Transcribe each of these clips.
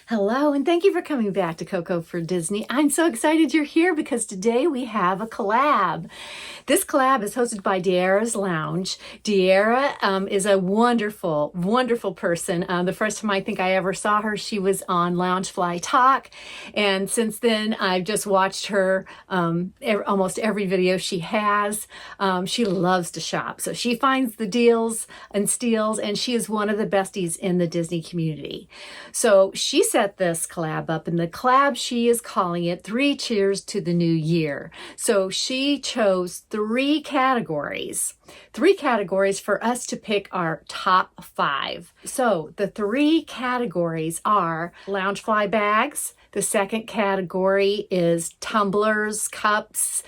Hello, and thank you for coming back to Coco for Disney. I'm so excited you're here because today we have a collab. This collab is hosted by Dierra's Lounge. Dierra is a wonderful, wonderful person. The first time I think I ever saw her, she was on Loungefly Talk. And since then, I've just watched her almost every video she has. She loves to shop. So she finds the deals and steals, and she is one of the besties in the Disney community. So she set this collab up, and the collab, she is calling it 3 Cheers to the New Year. So she chose 3 categories for us to pick our top 5. So the 3 categories are Loungefly bags. The second category is tumblers, cups,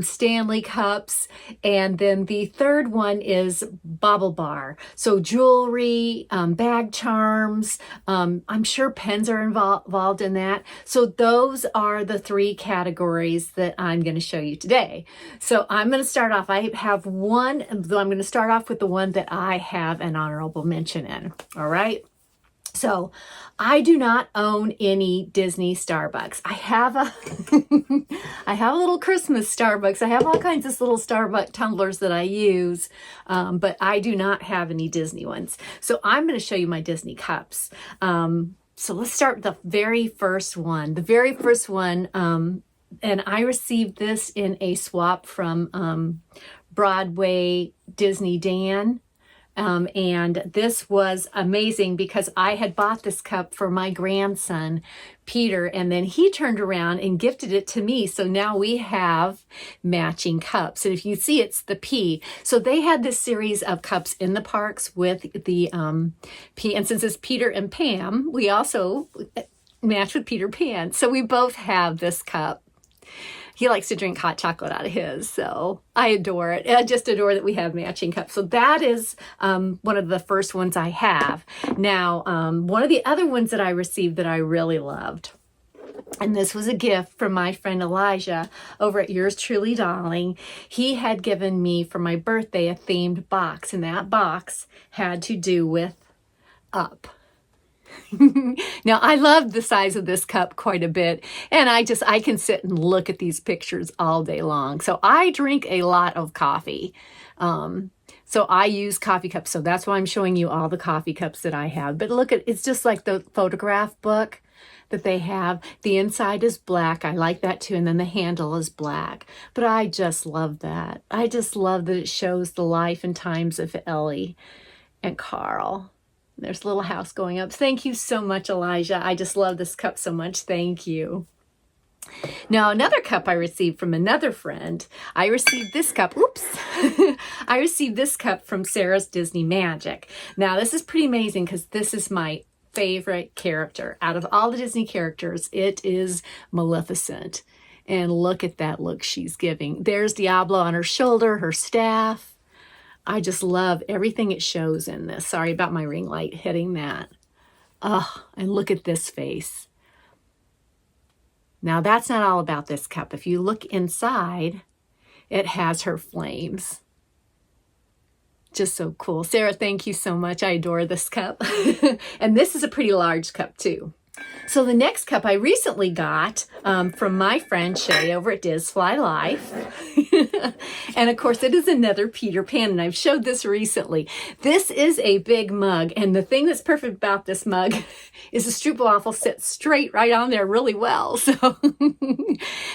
Stanley cups, and then the third one is Bobble Bar. So jewelry, bag charms, I'm sure pens are involved in that. So those are the 3 categories that I'm going to show you today. So I'm going to start off. I have one, though I'm going to start off with the one that I have an honorable mention in. All right. So I do not own any Disney Starbucks. I have a little Christmas Starbucks. I have all kinds of little Starbucks tumblers that I use, but I do not have any Disney ones. So I'm going to show you my Disney cups. So let's start with the very first one. The very first one, and I received this in a swap from Broadway Disney Dan. And this was amazing because I had bought this cup for my grandson, Peter, and then he turned around and gifted it to me. So now we have matching cups. And if you see, it's the P. So they had this series of cups in the parks with the P. And since it's Peter and Pam, we also match with Peter Pan. So we both have this cup. He likes to drink hot chocolate out of his, so I adore it. I just adore that we have matching cups. So that is one of the first ones I have. Now, one of the other ones that I received that I really loved, and this was a gift from my friend Elijah over at Yours Truly Darling. He had given me for my birthday a themed box, and that box had to do with Up. Now, I love the size of this cup quite a bit, and I can sit and look at these pictures all day long. So I drink a lot of coffee. So I use coffee cups. So that's why I'm showing you all the coffee cups that I have. But look at, it's just like the photograph book that they have. The inside is black. I like that too. And then the handle is black. But I just love that. I just love that it shows the life and times of Ellie and Carl. There's a little house going up. Thank you so much, Elijah. I just love this cup so much. Thank you. Now, another cup I received from another friend. I received this cup. Oops. I received this cup from Sarah's Disney Magic. Now, this is pretty amazing because this is my favorite character. Out of all the Disney characters, it is Maleficent. And look at that look she's giving. There's Diablo on her shoulder, her staff. I just love everything it shows in this. Sorry about my ring light hitting that. Oh, and look at this face. Now, that's not all about this cup. If you look inside, it has her flames. Just so cool. Sarah, thank you so much. I adore this cup. And this is a pretty large cup, too. So the next cup I recently got from my friend Shay over at DisFlyLyfe. And of course, it is another Peter Pan, and I've showed this recently. This is a big mug, and the thing that's perfect about this mug is the stroopwafel sits straight right on there really well. So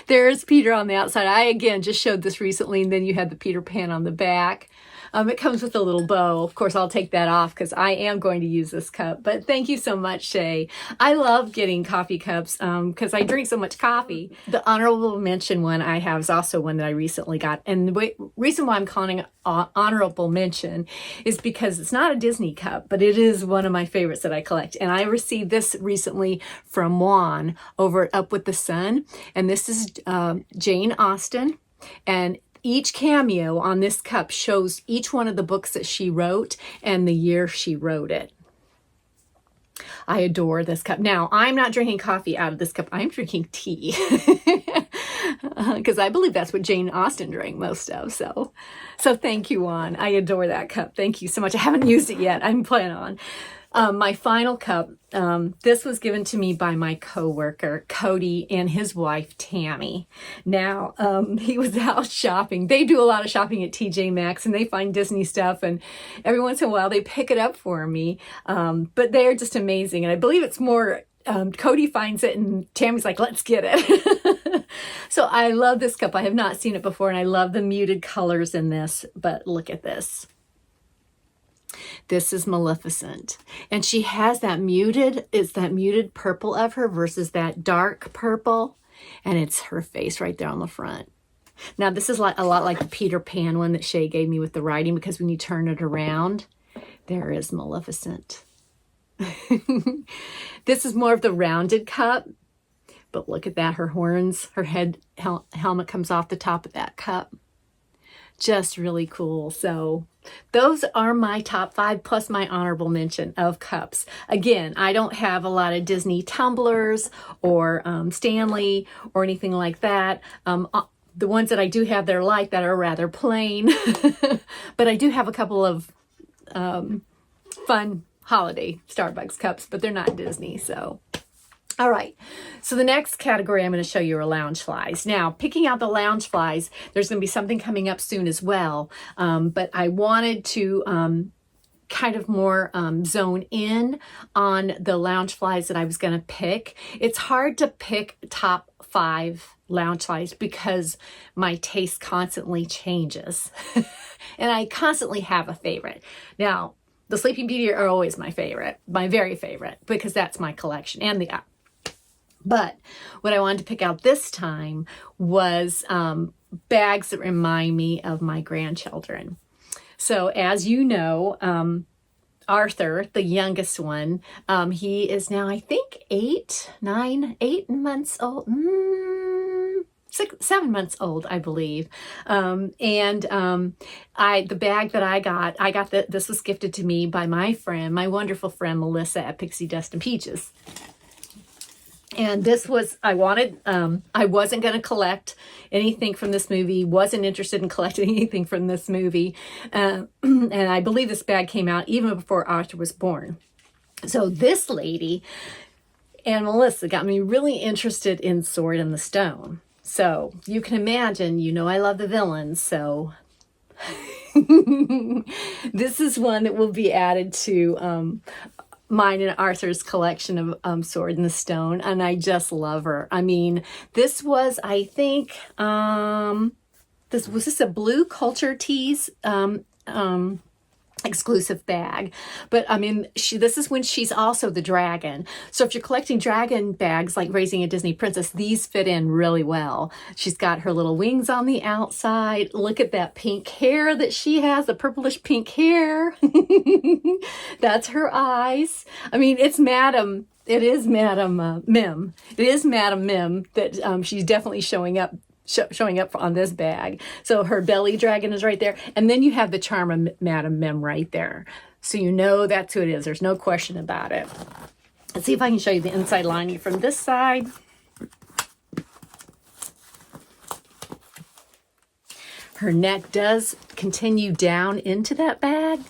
there's Peter on the outside. I, again, just showed this recently, and then you had the Peter Pan on the back. It comes with a little bow. Of course, I'll take that off because I am going to use this cup. But thank you so much, Shay. I love getting coffee cups because I drink so much coffee. The honorable mention one I have is also one that I recently got. And the reason why I'm calling it honorable mention is because it's not a Disney cup, but it is one of my favorites that I collect. And I received this recently from Juan over at Up with the Sun. And this is Jane Austen. And each cameo on this cup shows each one of the books that she wrote and the year she wrote it. I adore this cup. Now, I'm not drinking coffee out of this cup. I'm drinking tea. because I believe that's what Jane Austen drank most of. So thank you, Juan. I adore that cup. Thank you so much. I haven't used it yet. I'm planning on. My final cup, this was given to me by my coworker, Cody, and his wife, Tammy. Now, he was out shopping. They do a lot of shopping at TJ Maxx, and they find Disney stuff, and every once in a while they pick it up for me. But they're just amazing, and I believe it's more, Cody finds it, and Tammy's like, let's get it. So I love this cup. I have not seen it before, and I love the muted colors in this, but look at this. This is Maleficent, and she has that muted, it's that muted purple of her versus that dark purple, and it's her face right there on the front. Now this is like a lot like the Peter Pan one that Shay gave me with the writing, because when you turn it around, there is Maleficent. This is more of the rounded cup, but look at that, her horns, her head helmet comes off the top of that cup. Just really cool. So those are my top 5 plus my honorable mention of cups. Again, I don't have a lot of Disney tumblers or Stanley or anything like that. The ones that I do have that are like that are rather plain, but I do have a couple of fun holiday Starbucks cups, but they're not Disney. So all right, so the next category I'm going to show you are Loungeflies. Now, picking out the Loungeflies, there's going to be something coming up soon as well, but I wanted to kind of more zone in on the Loungeflies that I was going to pick. It's hard to pick top 5 Loungeflies because my taste constantly changes, and I constantly have a favorite. Now, the Sleeping Beauty are always my favorite, my very favorite, because that's my collection, and the But what I wanted to pick out this time was bags that remind me of my grandchildren. So as you know, Arthur, the youngest one, he is now, I think, 8 months old. 7 months old, I believe. The bag that I got this was gifted to me by my friend, my wonderful friend, Melissa at Pixie Dust and Peaches. And this was, I wasn't going to collect anything from this movie, wasn't interested in collecting anything from this movie. And I believe this bag came out even before Arthur was born. So this lady and Melissa got me really interested in Sword in the Stone. So you can imagine, I love the villains. So this is one that will be added to mine and Arthur's collection of Sword in the Stone, and I just love her. I mean, this was, I think, this a Blue Culture Tees exclusive bag, but I mean, this is when she's also the dragon. So if you're collecting dragon bags like Raising a Disney Princess, these fit in really well. She's got her little wings on the outside. Look at that pink hair that she has, the purplish pink hair. That's her eyes. I mean, it is Madam Mim. It is Madam Mim that she's definitely showing up on this bag. So her belly dragon is right there. And then you have the charm of Madam Mim right there. So that's who it is. There's no question about it. Let's see if I can show you the inside lining from this side. Her neck does continue down into that bag.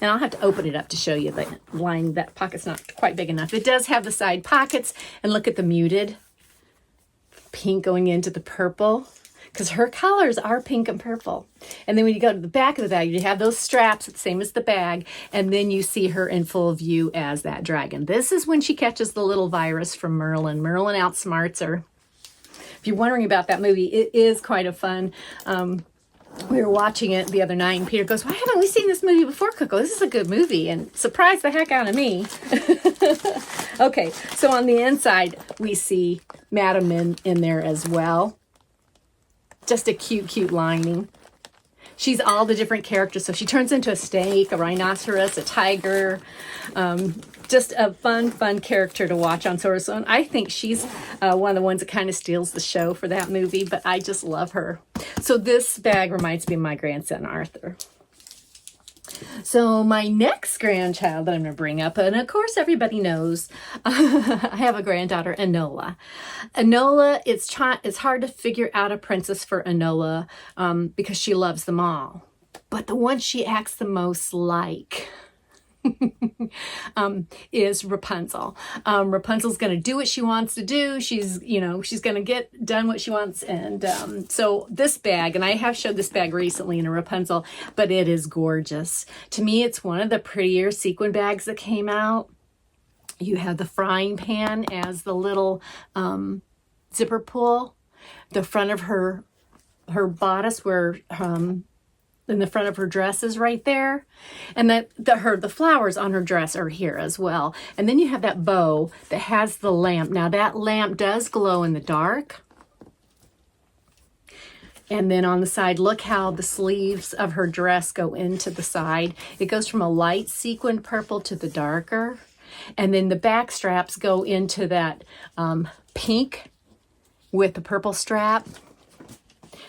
And I'll have to open it up to show you the line. That pocket's not quite big enough. It does have the side pockets. And look at the muted pink going into the purple, because her colors are pink and purple. And then when you go to the back of the bag, you have those straps, the same as the bag, and then you see her in full view as that dragon. This is when she catches the little virus from Merlin. Merlin outsmarts her. If you're wondering about that movie, it is quite a fun. We were watching it the other night, and Peter goes, "Why haven't we seen this movie before, Coco? This is a good movie," and surprised the heck out of me. Okay, so on the inside, we see Madam Mim in there as well. Just a cute, cute lining. She's all the different characters. So she turns into a snake, a rhinoceros, a tiger. Just a fun character to watch on Sword in the Stone. I think she's one of the ones that kind of steals the show for that movie, but I just love her. So this bag reminds me of my grandson, Arthur. So my next grandchild that I'm going to bring up, and of course everybody knows, I have a granddaughter, Enola. Enola, it's hard to figure out a princess for Enola because she loves them all. But the one she acts the most like is Rapunzel. Rapunzel's going to do what she wants to do. She's going to get done what she wants. And so this bag, and I have showed this bag recently in a Rapunzel, but it is gorgeous. To me, it's one of the prettier sequin bags that came out. You have the frying pan as the little zipper pull. The front of her bodice where in the front of her dress is right there. And the flowers on her dress are here as well. And then you have that bow that has the lamp. Now that lamp does glow in the dark. And then on the side, look how the sleeves of her dress go into the side. It goes from a light sequin purple to the darker. And then the back straps go into that pink with the purple strap.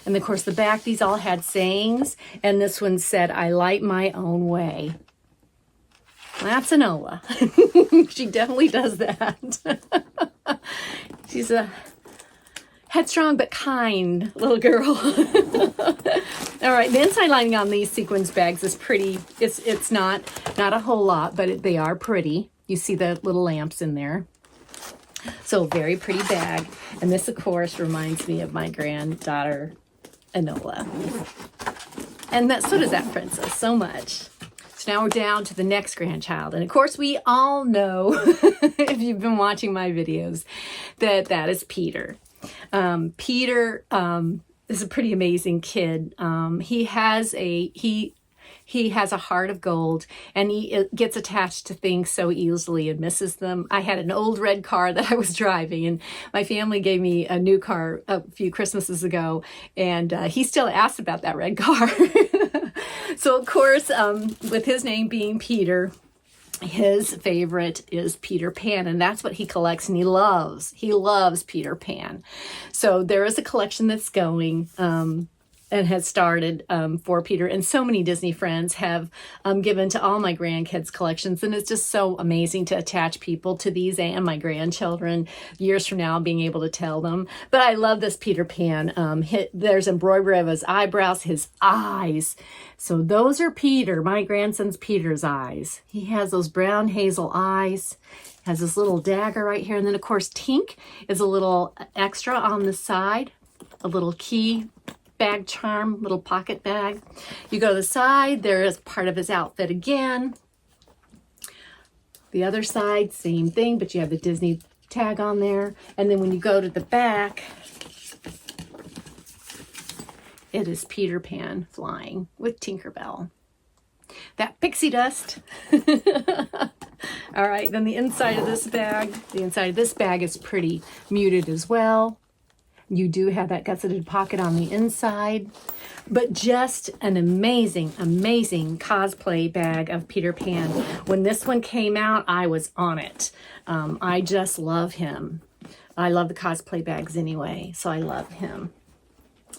And of course the back, these all had sayings. And this one said, "I light my own way." That's Enola. She definitely does that. She's a headstrong but kind little girl. All right, the inside lining on these sequins bags is pretty. It's not a whole lot, but they are pretty. You see the little lamps in there. So very pretty bag. And this, of course, reminds me of my granddaughter, Enola. And so does that princess so much. So now we're down to the next grandchild. And of course, we all know, if you've been watching my videos, that is Peter. Peter is a pretty amazing kid. He has a heart of gold, and he gets attached to things so easily and misses them. I had an old red car that I was driving, and my family gave me a new car a few Christmases ago, and he still asked about that red car. So, of course, with his name being Peter, his favorite is Peter Pan, and that's what he collects, and he loves Peter Pan. So there is a collection that's going and has started for Peter, and so many Disney friends have given to all my grandkids collections, and it's just so amazing to attach people to these and my grandchildren years from now, being able to tell them. But I love this Peter Pan. There's embroidery of his eyebrows, his eyes. So those are Peter, my grandson's Peter's eyes. He has those brown hazel eyes, has this little dagger right here, and then of course Tink is a little extra on the side, a little key bag charm, little pocket bag. You go to the side, there is part of his outfit again. The other side, same thing, but you have the Disney tag on there. And then when you go to the back, it is Peter Pan flying with Tinkerbell. That pixie dust. All right, then the inside of this bag is pretty muted as well. You do have that gusseted pocket on the inside, but just an amazing, amazing cosplay bag of Peter Pan. When this one came out, I was on it. I just love him. I love the cosplay bags anyway, so I love him.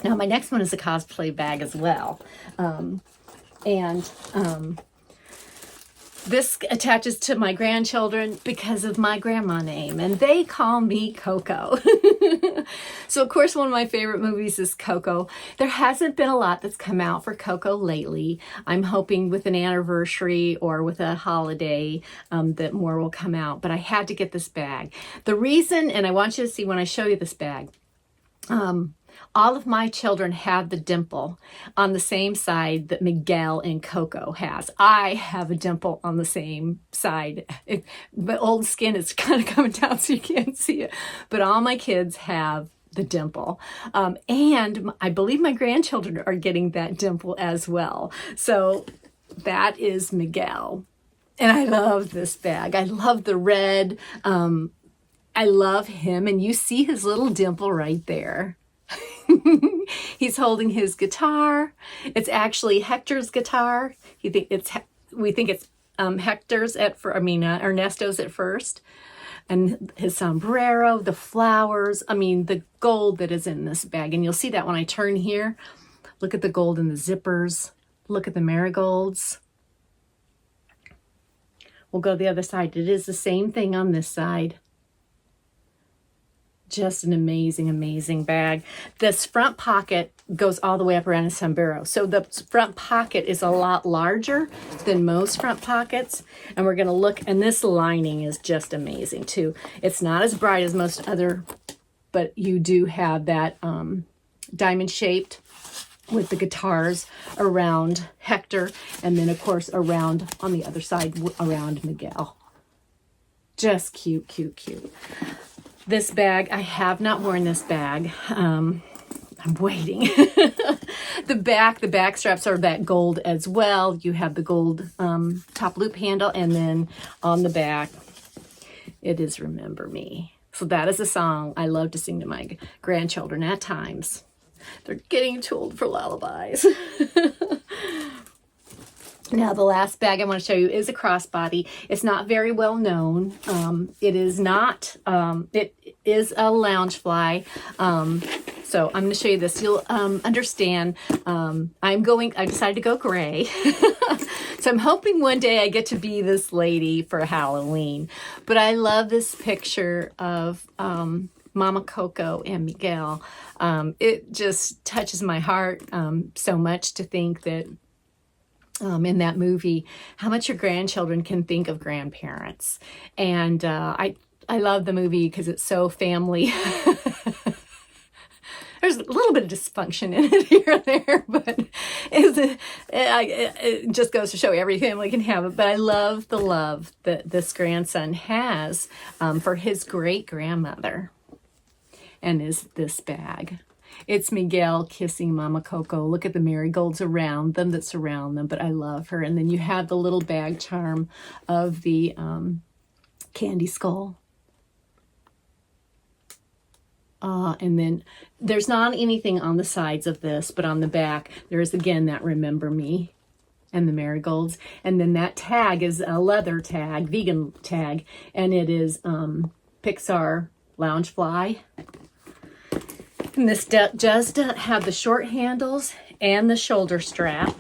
Now, my next one is a cosplay bag as well. This attaches to my grandchildren because of my grandma name, and they call me Coco. So, of course, one of my favorite movies is Coco. There hasn't been a lot that's come out for Coco lately. I'm hoping with an anniversary or with a holiday that more will come out, but I had to get this bag. The reason, and I want you to see when I show you this bag, all of my children have the dimple on the same side that Miguel and Coco has. I have a dimple on the same side. The old skin is kind of coming down so you can't see it. But all my kids have the dimple. And I believe my grandchildren are getting that dimple as well. So that is Miguel. And I love this bag. I love the red. I love him. And you see his little dimple right there. He's holding his guitar. It's actually Hector's guitar. We think it's Hector's Ernesto's at first. And his sombrero, the flowers, the gold that is in this bag. And you'll see that when I turn here. Look at the gold in the zippers. Look at the marigolds. We'll go the other side. It is the same thing on this side. Just an amazing, amazing bag. This front pocket goes all the way up around a sombrero. So the front pocket is a lot larger than most front pockets. And we're gonna look, and this lining is just amazing too. It's not as bright as most other, but you do have that diamond shaped with the guitars around Hector. And then of course around, on the other side, around Miguel. Just cute, cute, cute. This bag, I have not worn this bag. I'm waiting. The back straps are that gold as well. You have the gold top loop handle, and then on the back, it is Remember Me. So that is a song I love to sing to my grandchildren at times. They're getting too old for lullabies. Now, the last bag I want to show you is a crossbody. It's not very well known. It is not, it is a Loungefly. So I'm going to show you this. You'll understand. I decided to go gray. So I'm hoping one day I get to be this lady for Halloween. But I love this picture of Mama Coco and Miguel. It just touches my heart so much to think that in that movie, how much your grandchildren can think of grandparents. And I love the movie because it's so family. There's a little bit of dysfunction in it here and there, but it just goes to show every family can have it. But I love the love that this grandson has for his great-grandmother and this bag. It's Miguel kissing Mama Coco. Look at the marigolds around them that surround them, but I love her. And then you have the little bag charm of the candy skull. And then there's not anything on the sides of this, but on the back, there is again that Remember Me and the marigolds. And then that tag is a leather tag, vegan tag, and it is Pixar Loungefly. And this does have the short handles and the shoulder strap.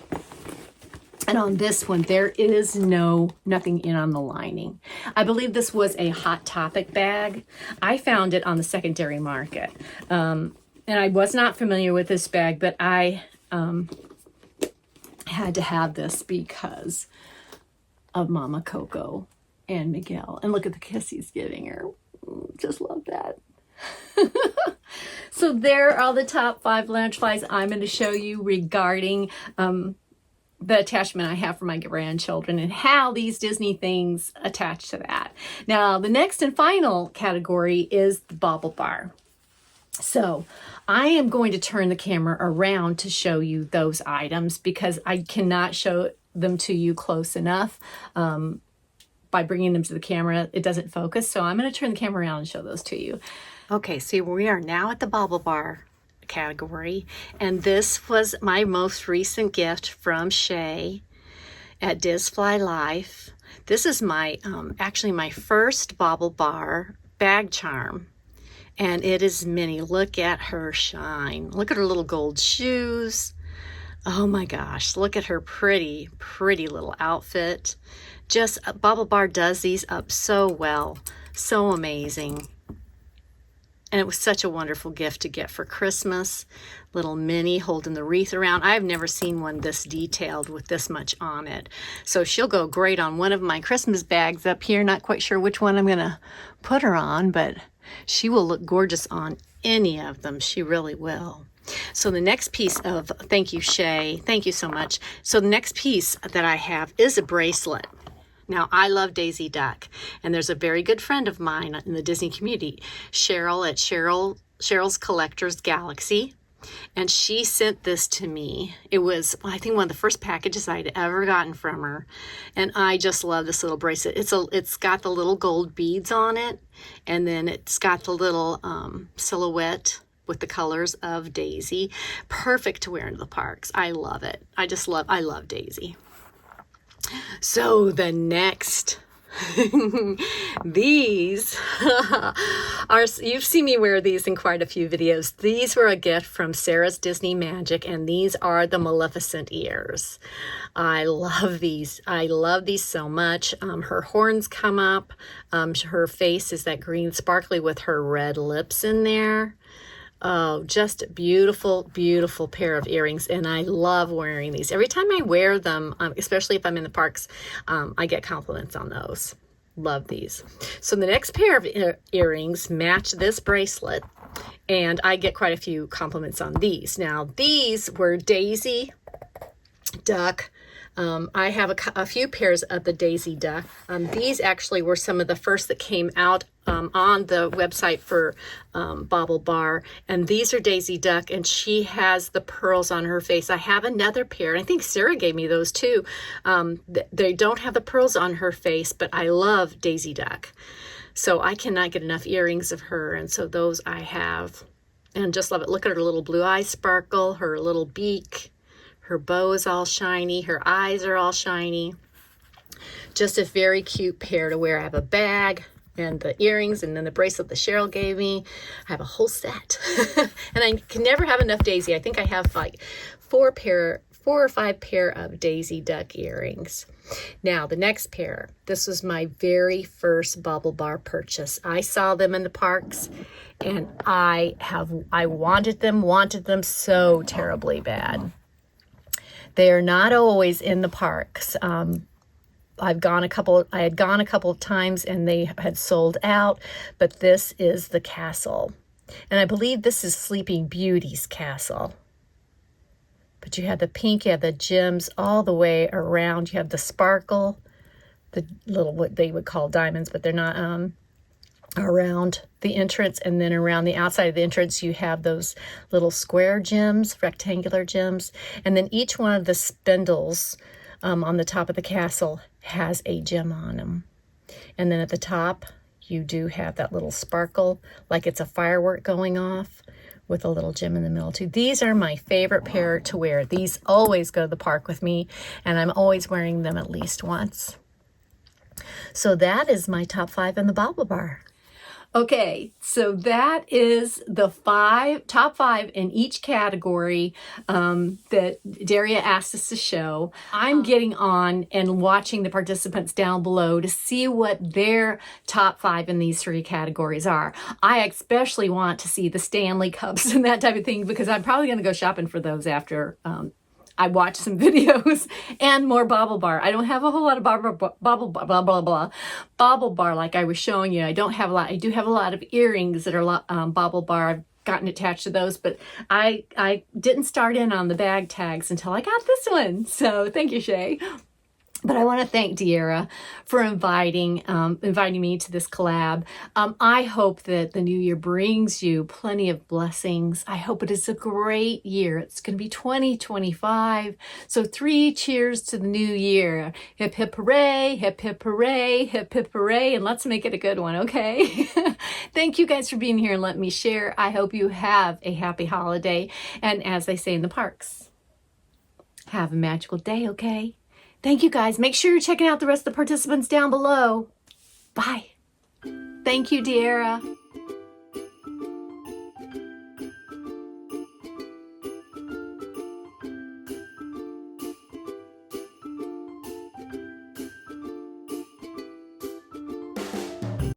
And on this one, there is nothing in on the lining. I believe this was a Hot Topic bag. I found it on the secondary market. And I was not familiar with this bag, but I had to have this because of Mama Coco and Miguel. And look at the kiss he's giving her. Just love that. So there are all the top 5 Loungeflies I'm going to show you regarding the attachment I have for my grandchildren and how these Disney things attach to that. Now, the next and final category is the Bobble Bar. So I am going to turn the camera around to show you those items because I cannot show them to you close enough. By bringing them to the camera, it doesn't focus. So I'm going to turn the camera around and show those to you. Okay, so we are now at the Bobble Bar category, and this was my most recent gift from Shay at DisFlyLyfe. This is my actually my first Bobble Bar bag charm, and it is Minnie. Look at her shine. Look at her little gold shoes. Oh my gosh, look at her pretty little outfit. Just Bobble Bar does these up so well, so amazing. And it was such a wonderful gift to get for Christmas. Little Minnie holding the wreath around. I've never seen one this detailed with this much on it. So she'll go great on one of my Christmas bags up here. Not quite sure which one I'm going to put her on, but she will look gorgeous on any of them. She really will. So the next piece of, thank you, Shay. Thank you so much. So the next piece that I have is a bracelet. Now, I love Daisy Duck, and there's a very good friend of mine in the Disney community, Cheryl at Cheryl's Collector's Galaxy, and she sent this to me. It was, I think, one of the first packages I'd ever gotten from her, and I just love this little bracelet. It's got the little gold beads on it, and then it's got the little silhouette with the colors of Daisy. Perfect to wear into the parks. I love it. I love Daisy. So the next These are, you've seen me wear these in quite a few videos. These were a gift from Sarah's Disney Magic, and these are the Maleficent ears. I love these. I love these so much. Her horns come up. Her face is that green sparkly with her red lips in there. Oh, just beautiful, beautiful pair of earrings, and I love wearing these. Every time I wear them, especially if I'm in the parks, I get compliments on those. Love these. So the next pair of earrings match this bracelet, and I get quite a few compliments on these. Now, these were Daisy Duck. I have a few pairs of the Daisy Duck. These actually were some of the first that came out on the website for Bobble Bar, and these are Daisy Duck, and she has the pearls on her face. I have another pair, and I think Sarah gave me those too. They don't have the pearls on her face, but I love Daisy Duck. So I cannot get enough earrings of her, and so those I have, and just love it. Look at her little blue eyes sparkle, her little beak. Her bow is all shiny. Her eyes are all shiny. Just a very cute pair to wear. I have a bag and the earrings and then the bracelet that Cheryl gave me. I have a whole set. And I can never have enough Daisy. I think I have like four or five pair of Daisy Duck earrings. Now, the next pair. This was my very first Bobble Bar purchase. I saw them in the parks, and I wanted them so terribly bad. They are not always in the parks. I had gone a couple of times and they had sold out, but this is the castle. And I believe this is Sleeping Beauty's castle. But you have the pink, you have the gems all the way around. You have the sparkle, the little, what they would call diamonds, but they're not, around the entrance, and then around the outside of the entrance you have those little square gems, rectangular gems, and then each one of the spindles on the top of the castle has a gem on them. And then at the top you do have that little sparkle like it's a firework going off with a little gem in the middle too. These are my favorite pair to wear. These always go to the park with me, and I'm always wearing them at least once. So that is my top 5 in the Bobble Bar. Okay, so that is the top five in each category that Dierra asked us to show. I'm getting on and watching the participants down below to see what their top 5 in these 3 categories are. I especially want to see the Stanley Cups and that type of thing, because I'm probably going to go shopping for those after I watch some videos and more Bobble Bar. I don't have a whole lot of Bobble Bar like I was showing you. I don't have a lot. I do have a lot of earrings that are Bobble Bar. I've gotten attached to those, but I didn't start in on the bag tags until I got this one. So thank you, Shay. But I want to thank Dierra for inviting me to this collab. I hope that the new year brings you plenty of blessings. I hope it is a great year. It's going to be 2025. So 3 cheers to the new year. Hip, hip, hooray, hip, hip, hooray, hip, hip, hooray. And let's make it a good one, okay? Thank you guys for being here and letting me share. I hope you have a happy holiday. And as they say in the parks, have a magical day, okay? Thank you, guys. Make sure you're checking out the rest of the participants down below. Bye. Thank you, Dierra.